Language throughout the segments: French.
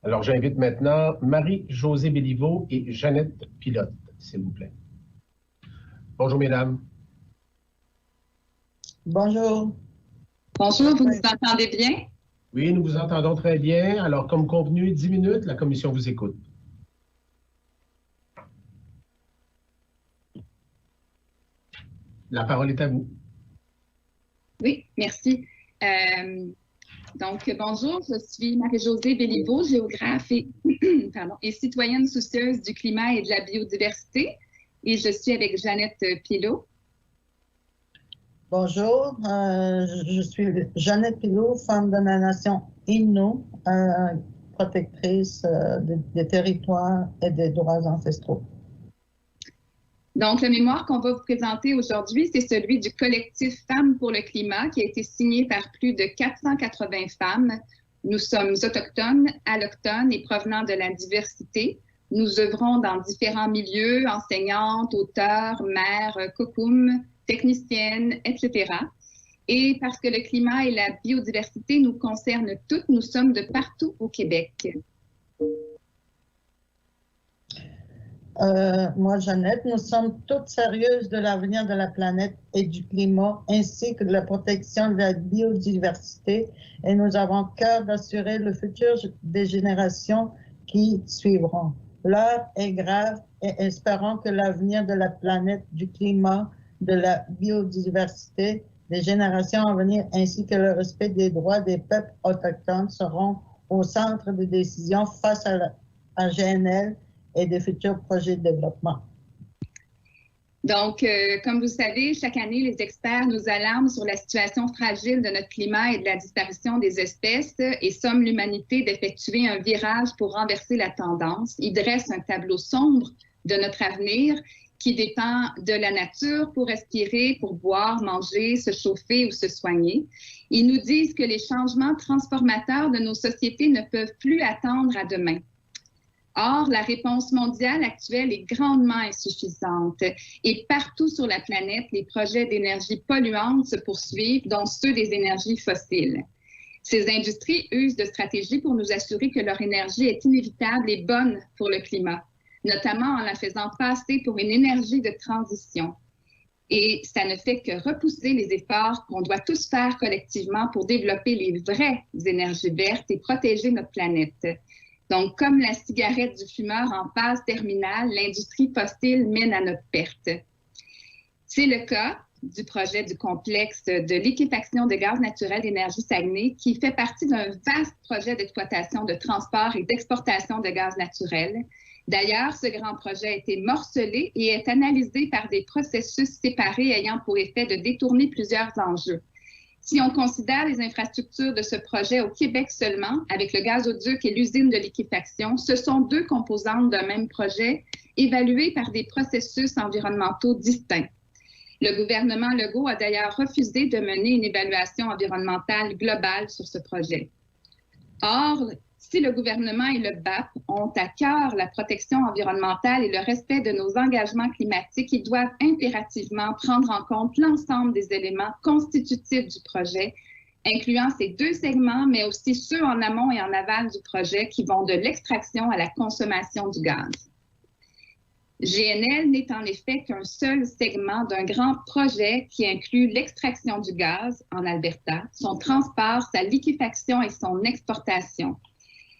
Alors, j'invite maintenant Marie-Josée Béliveau et Jeannette Pilote, s'il vous plaît. Bonjour, mesdames. Bonjour. Bonjour, vous nous entendez bien? Oui, nous vous entendons très bien. Alors, comme convenu, 10 minutes, la commission vous écoute. La parole est à vous. Oui, merci. Bonjour, je suis Marie-Josée Béliveau, géographe et citoyenne soucieuse du climat et de la biodiversité. Et je suis avec Jeannette Pilote. Bonjour, je suis Jeannette Pilote, femme de la nation Innu, protectrice des territoires et des droits ancestraux. Donc, le mémoire qu'on va vous présenter aujourd'hui, c'est celui du collectif Femmes pour le climat qui a été signé par plus de 480 femmes. Nous sommes autochtones, allochtones et provenant de la diversité. Nous œuvrons dans différents milieux, enseignantes, auteurs, mères, cocum, techniciennes, etc. Et parce que le climat et la biodiversité nous concernent toutes, nous sommes de partout au Québec. Moi, Jeannette, nous sommes toutes sérieuses de l'avenir de la planète et du climat, ainsi que de la protection de la biodiversité, et nous avons cœur d'assurer le futur des générations qui suivront. L'heure est grave et espérons que l'avenir de la planète, du climat, de la biodiversité, des générations à venir, ainsi que le respect des droits des peuples autochtones seront au centre des décisions face à GNL et des futurs projets de développement. Donc, comme vous savez, chaque année, les experts nous alarment sur la situation fragile de notre climat et de la disparition des espèces et somment l'humanité d'effectuer un virage pour renverser la tendance. Ils dressent un tableau sombre de notre avenir qui dépend de la nature pour respirer, pour boire, manger, se chauffer ou se soigner. Ils nous disent que les changements transformateurs de nos sociétés ne peuvent plus attendre à demain. Or, la réponse mondiale actuelle est grandement insuffisante et partout sur la planète, les projets d'énergie polluante se poursuivent, dont ceux des énergies fossiles. Ces industries usent de stratégies pour nous assurer que leur énergie est inévitable et bonne pour le climat, notamment en la faisant passer pour une énergie de transition. Et ça ne fait que repousser les efforts qu'on doit tous faire collectivement pour développer les vraies énergies vertes et protéger notre planète. Donc, comme la cigarette du fumeur en phase terminale, l'industrie fossile mène à notre perte. C'est le cas du projet du complexe de liquéfaction de gaz naturel d'énergie Saguenay, qui fait partie d'un vaste projet d'exploitation, de transport et d'exportation de gaz naturel. D'ailleurs, ce grand projet a été morcelé et est analysé par des processus séparés ayant pour effet de détourner plusieurs enjeux. Si on considère les infrastructures de ce projet au Québec seulement, avec le gazoduc et l'usine de liquéfaction, ce sont deux composantes d'un même projet évaluées par des processus environnementaux distincts. Le gouvernement Legault a d'ailleurs refusé de mener une évaluation environnementale globale sur ce projet. Or, si le gouvernement et le BAP ont à cœur la protection environnementale et le respect de nos engagements climatiques, ils doivent impérativement prendre en compte l'ensemble des éléments constitutifs du projet, incluant ces deux segments, mais aussi ceux en amont et en aval du projet qui vont de l'extraction à la consommation du gaz. GNL n'est en effet qu'un seul segment d'un grand projet qui inclut l'extraction du gaz en Alberta, son transport, sa liquéfaction et son exportation.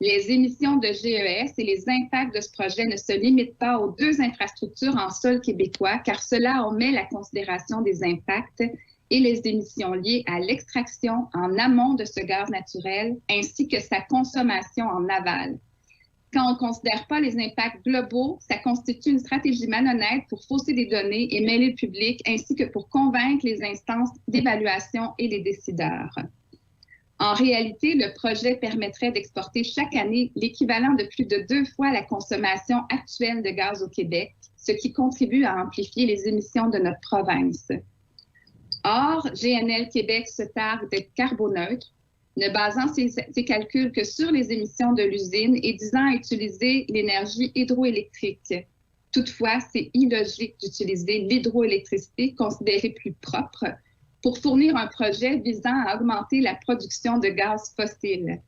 Les émissions de GES et les impacts de ce projet ne se limitent pas aux deux infrastructures en sol québécois, car cela omet la considération des impacts et les émissions liées à l'extraction en amont de ce gaz naturel, ainsi que sa consommation en aval. Quand on ne considère pas les impacts globaux, ça constitue une stratégie malhonnête pour fausser les données et mêler le public, ainsi que pour convaincre les instances d'évaluation et les décideurs. En réalité, le projet permettrait d'exporter chaque année l'équivalent de plus de 2 fois la consommation actuelle de gaz au Québec, ce qui contribue à amplifier les émissions de notre province. Or, GNL Québec se targue d'être carboneutre, ne basant ses calculs que sur les émissions de l'usine et disant utiliser l'énergie hydroélectrique. Toutefois, c'est illogique d'utiliser l'hydroélectricité considérée plus propre pour fournir un projet visant à augmenter la production de gaz fossile.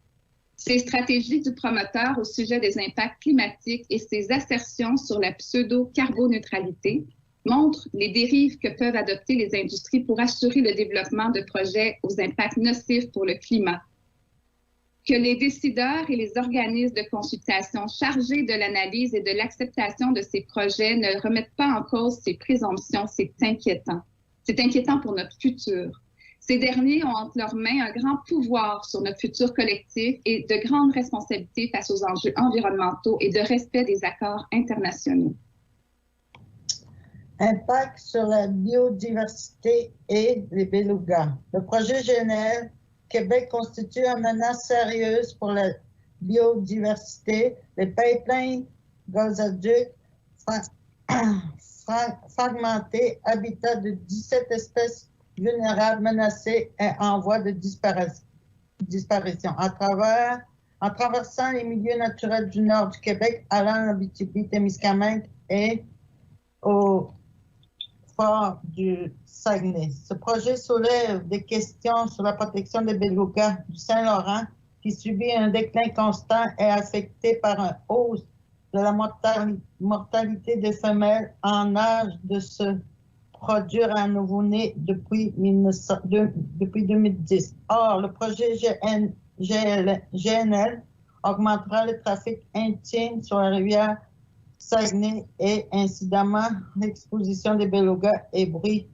Ses stratégies du promoteur au sujet des impacts climatiques et ses assertions sur la pseudo-carboneutralité montrent les dérives que peuvent adopter les industries pour assurer le développement de projets aux impacts nocifs pour le climat. Que les décideurs et les organismes de consultation chargés de l'analyse et de l'acceptation de ces projets ne remettent pas en cause ces présomptions, c'est inquiétant. C'est inquiétant pour notre futur. Ces derniers ont entre leurs mains un grand pouvoir sur notre futur collectif et de grandes responsabilités face aux enjeux environnementaux et de respect des accords internationaux. Impact sur la biodiversité et les belugas. Le projet GNL Québec constitue une menace sérieuse pour la biodiversité. Les pipelines gazoducs fragmentés, habitat de 17 espèces vulnérables, menacées et en voie de disparition. En traversant les milieux naturels du nord du Québec, allant à l'Abitibi-Témiscamingue et au fort du Saguenay. Ce projet soulève des questions sur la protection des belugas du Saint-Laurent qui subit un déclin constant et affecté par une hausse de la mortalité des femelles en âge de se produire un nouveau-né depuis 2010. Or, le projet GNL augmentera le trafic intime sur la rivière Saguenay et incidemment l'exposition des belugas et bruits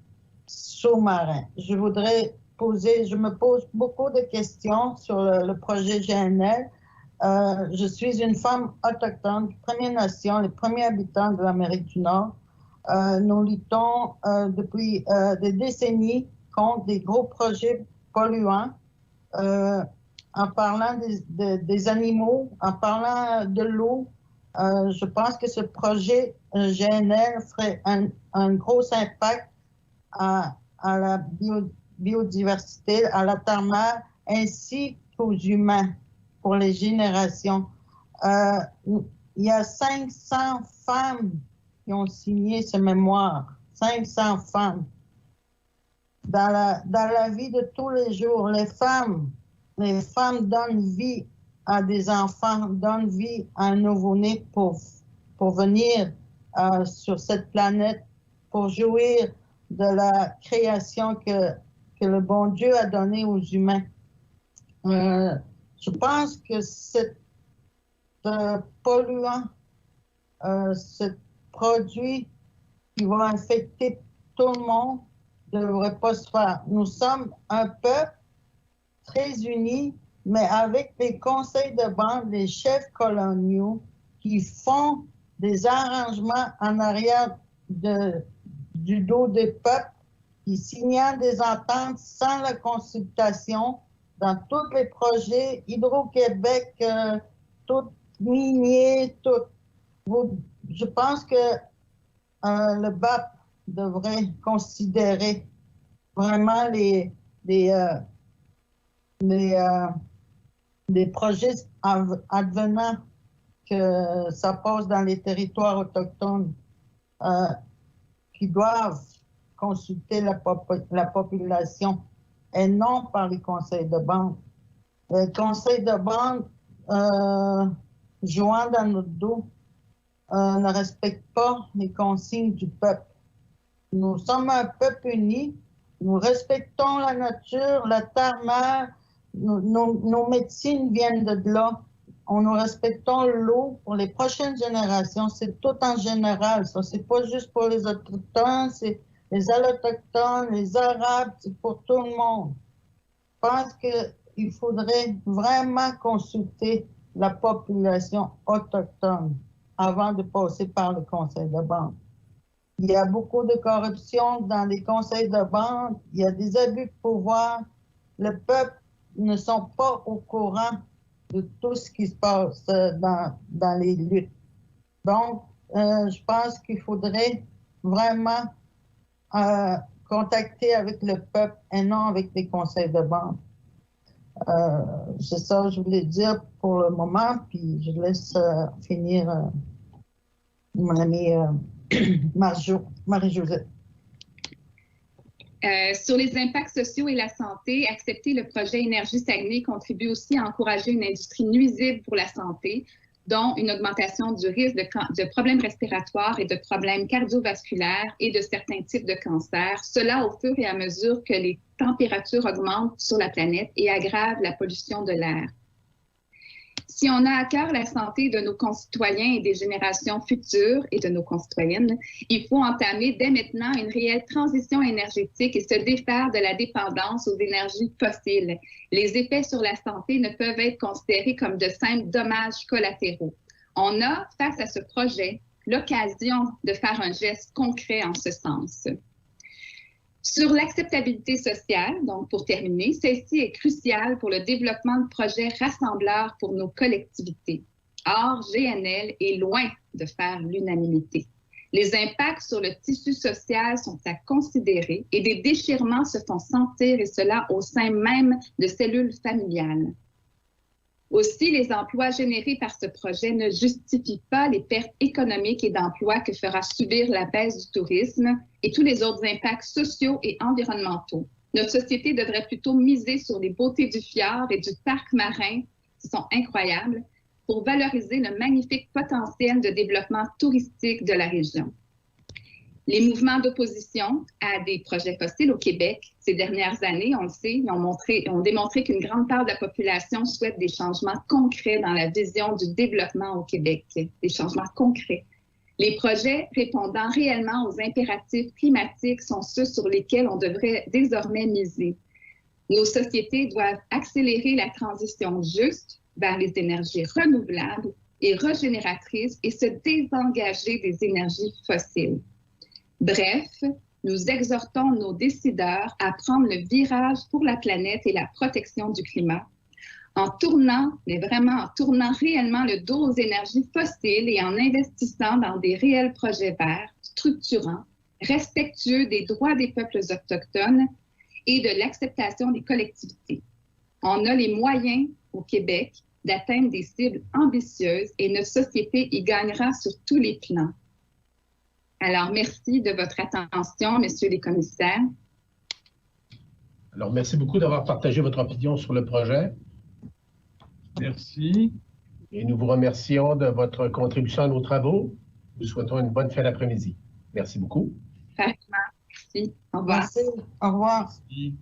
sous-marins. Je me pose beaucoup de questions sur le projet GNL. Je suis une femme autochtone, Première Nation, les premiers habitants de l'Amérique du Nord. Nous luttons depuis des décennies contre des gros projets polluants, en parlant des animaux, en parlant de l'eau. Je pense que ce projet GNL ferait un gros impact à la biodiversité, à la terre-mère, ainsi qu'aux humains pour les générations. Il y a 500 femmes qui ont signé ce mémoire, 500 femmes. Dans la vie de tous les jours, les femmes donnent vie à des enfants, donnent vie à un nouveau-né pour venir sur cette planète, pour jouir de la création que le bon Dieu a donnée aux humains. Je pense que ce polluant, ce produit qui va infecter tout le monde ne devrait pas se faire. Nous sommes un peuple très unis, mais avec les conseils de bande, les chefs coloniaux qui font des arrangements en arrière du dos des peuples, qui signent des ententes sans la consultation dans tous les projets, Hydro-Québec, tout minier, tout. Je pense que le BAP devrait considérer vraiment les projets advenants que ça passe dans les territoires autochtones qui doivent consulter la population et non par les conseils de bande. Les conseils de bande jouant dans notre dos ne respectent pas les consignes du peuple. Nous sommes un peuple uni, nous respectons la nature, la terre-mère, nos médecines viennent de là. Nous respectons l'eau pour les prochaines générations. C'est tout en général, ça. C'est pas juste pour les autochtones, c'est les allochtones, les arabes, c'est pour tout le monde. Je pense qu'il faudrait vraiment consulter la population autochtone avant de passer par le conseil de bande. Il y a beaucoup de corruption dans les conseils de bande, il y a des abus de pouvoir. Le peuple ne sont pas au courant de tout ce qui se passe dans les luttes. Donc, je pense qu'il faudrait vraiment contacter avec le peuple et non avec les conseils de bande. C'est ça que je voulais dire pour le moment, puis je laisse finir mon amie Marie-Josée. Sur les impacts sociaux et la santé, accepter le projet Énergie Saguenay contribue aussi à encourager une industrie nuisible pour la santé, dont une augmentation du risque de problèmes respiratoires et de problèmes cardiovasculaires et de certains types de cancers, cela au fur et à mesure que les températures augmentent sur la planète et aggravent la pollution de l'air. Si on a à cœur la santé de nos concitoyens et des générations futures et de nos concitoyennes, il faut entamer dès maintenant une réelle transition énergétique et se défaire de la dépendance aux énergies fossiles. Les effets sur la santé ne peuvent être considérés comme de simples dommages collatéraux. On a, face à ce projet, l'occasion de faire un geste concret en ce sens. Sur l'acceptabilité sociale, donc pour terminer, celle-ci est cruciale pour le développement de projets rassembleurs pour nos collectivités. Or, GNL est loin de faire l'unanimité. Les impacts sur le tissu social sont à considérer et des déchirements se font sentir, et cela au sein même de cellules familiales. Aussi, les emplois générés par ce projet ne justifient pas les pertes économiques et d'emplois que fera subir la baisse du tourisme et tous les autres impacts sociaux et environnementaux. Notre société devrait plutôt miser sur les beautés du fjord et du parc marin, qui sont incroyables, pour valoriser le magnifique potentiel de développement touristique de la région. Les mouvements d'opposition à des projets fossiles au Québec, ces dernières années, on le sait, ont démontré qu'une grande part de la population souhaite des changements concrets dans la vision du développement au Québec, des changements concrets. Les projets répondant réellement aux impératifs climatiques sont ceux sur lesquels on devrait désormais miser. Nos sociétés doivent accélérer la transition juste vers les énergies renouvelables et régénératrices et se désengager des énergies fossiles. Bref, nous exhortons nos décideurs à prendre le virage pour la planète et la protection du climat, en tournant réellement le dos aux énergies fossiles et en investissant dans des réels projets verts, structurants, respectueux des droits des peuples autochtones et de l'acceptation des collectivités. On a les moyens au Québec d'atteindre des cibles ambitieuses et notre société y gagnera sur tous les plans. Alors, merci de votre attention, messieurs les commissaires. Alors, merci beaucoup d'avoir partagé votre opinion sur le projet. Merci. Et nous vous remercions de votre contribution à nos travaux. Nous souhaitons une bonne fin d'après-midi. Merci beaucoup. Merci. Au revoir. Merci. Au revoir. Merci.